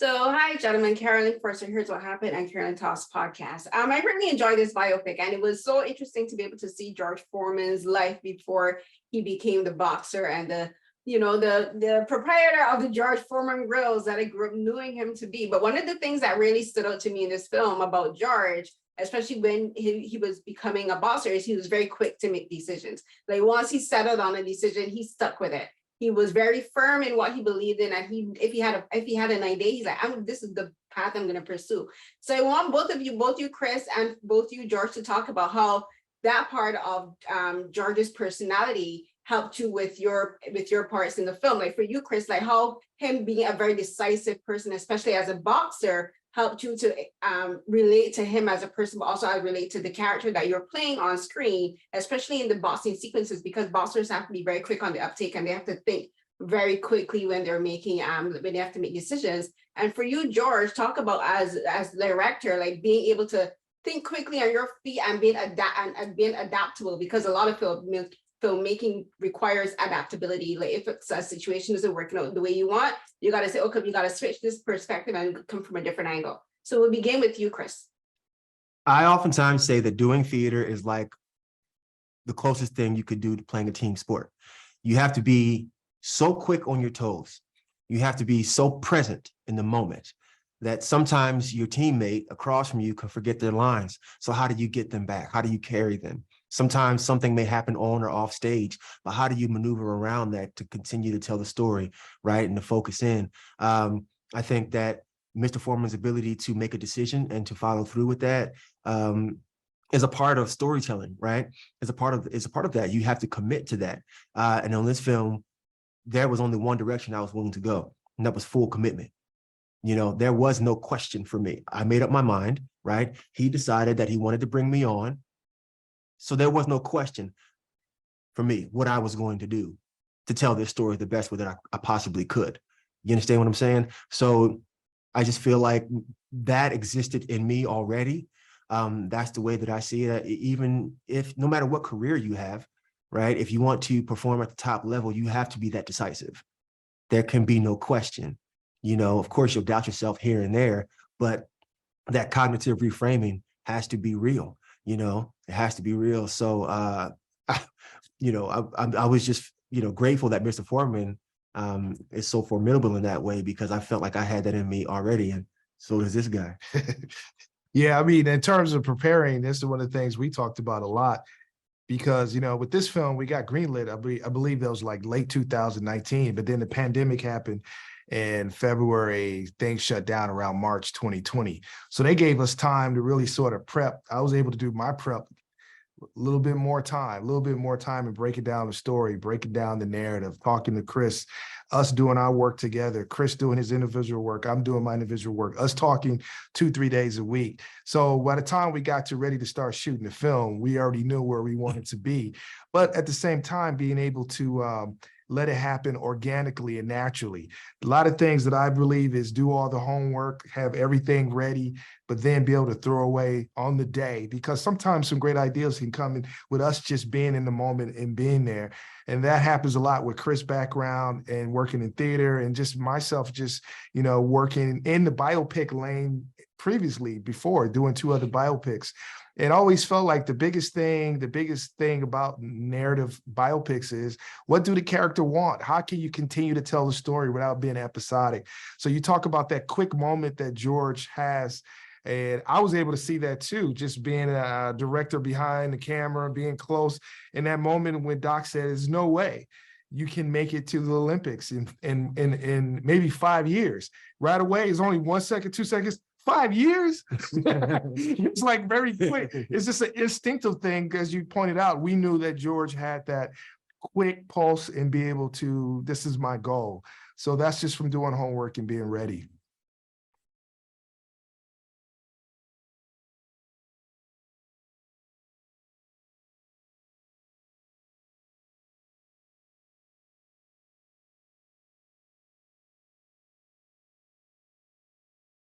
So, hi, gentlemen. Carolyn, first, Here's What Happened, and Carolyn Talks podcast. I really enjoyed this biopic, and it was so interesting to be able to see George Foreman's life before he became the boxer and the proprietor of the George Foreman grills that I grew up knowing him to be. But one of the things that really stood out to me in this film about George, especially when he was becoming a boxer, is he was very quick to make decisions. Like once he settled on a decision, he stuck with it. He was very firm in what he believed in, and if he had an idea, he's like, this is the path I'm going to pursue. So I want both you, Khris, and both you, George, to talk about how that part of George's personality helped you with your parts in the film. Like for you, Khris, like how him being a very decisive person, especially as a boxer, helped you to relate to him as a person, but also I relate to the character that you're playing on screen, especially in the boxing sequences, because boxers have to be very quick on the uptake and they have to think very quickly when they're making when they have to make decisions. And for you, George, talk about as the director, like being able to think quickly on your feet and being adaptable, because a lot of filmmaking requires adaptability. Like if it's a situation isn't working out the way you want, you got to say, okay, you got to switch this perspective and come from a different angle. So we'll begin with you, Khris. I oftentimes say that doing theater is like the closest thing you could do to playing a team sport. You have to be so quick on your toes. You have to be so present in the moment that sometimes your teammate across from you can forget their lines. So how do you get them back? How do you carry them? Sometimes something may happen on or off stage, but how do you maneuver around that to continue to tell the story, right? And to focus in. I think that Mr. Foreman's ability to make a decision and to follow through with that is a part of storytelling, right? Is a part of that. You have to commit to that. And on this film, there was only one direction I was willing to go, and that was full commitment. You know, there was no question for me. I made up my mind, right? He decided that he wanted to bring me on. So there was no question for me what I was going to do to tell this story the best way that I possibly could. You understand what I'm saying? So I just feel like that existed in me already. That's the way that I see it. Even if, no matter what career you have, right? If you want to perform at the top level, you have to be that decisive. There can be no question. You know, of course, you'll doubt yourself here and there, but that cognitive reframing has to be real. You know, it has to be real. So, I was just, grateful that Mr. Foreman is so formidable in that way, because I felt like I had that in me already. And so does this guy. Yeah, I mean, in terms of preparing, this is one of the things we talked about a lot, because, with this film, we got greenlit, I believe that was like late 2019, but then the pandemic happened. In February, things shut down around March 2020. So they gave us time to really sort of prep. I was able to do my prep a little bit more time and breaking down the story, breaking down the narrative, talking to Khris, us doing our work together, Khris doing his individual work, I'm doing my individual work, us talking 2-3 days a week. So by the time we got ready to start shooting the film, we already knew where we wanted to be. But at the same time, being able to let it happen organically and naturally. A lot of things that I believe is do all the homework, have everything ready, but then be able to throw away on the day, because sometimes some great ideas can come in with us just being in the moment and being there. And that happens a lot with Khris' background and working in theater, and just myself just, working in the biopic lane previously before doing 2 other biopics. It always felt like the biggest thing about narrative biopics is, what do the character want? How can you continue to tell the story without being episodic? So you talk about that quick moment that George has, and I was able to see that too, just being a director behind the camera, being close in that moment when Doc said, there's no way you can make it to the Olympics in maybe 5 years. Right away, it's only 1 second, 2 seconds. 5 years? It's like very quick. It's just an instinctive thing, as you pointed out. We knew that George had that quick pulse and be able to, this is my goal. So that's just from doing homework and being ready.